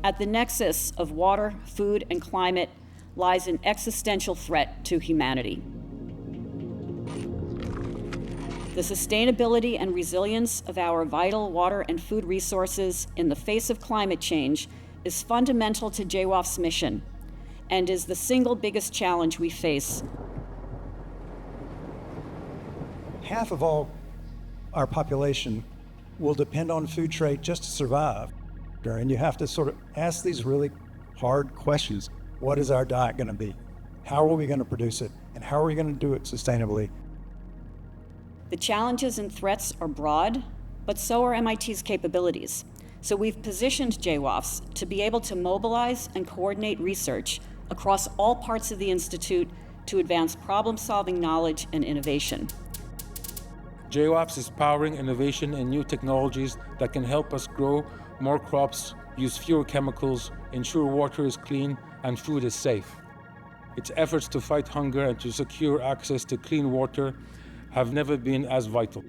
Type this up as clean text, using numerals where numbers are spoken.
At the nexus of water, food, and climate lies an existential threat to humanity. The sustainability and resilience of our vital water and food resources in the face of climate change is fundamental to J-WAFS' mission and is the single biggest challenge we face. Half of all our population will depend on food trade just to survive. And you have to sort of ask these really hard questions. What is our diet going to be? How are we going to produce it? And how are we going to do it sustainably? The challenges and threats are broad, but so are MIT's capabilities. So we've positioned J-WAFS to be able to mobilize and coordinate research across all parts of the Institute to advance problem-solving knowledge and innovation. J-WAFS is powering innovation and new technologies that can help us grow more crops, use fewer chemicals, ensure water is clean and food is safe. Its efforts to fight hunger and to secure access to clean water have never been as vital.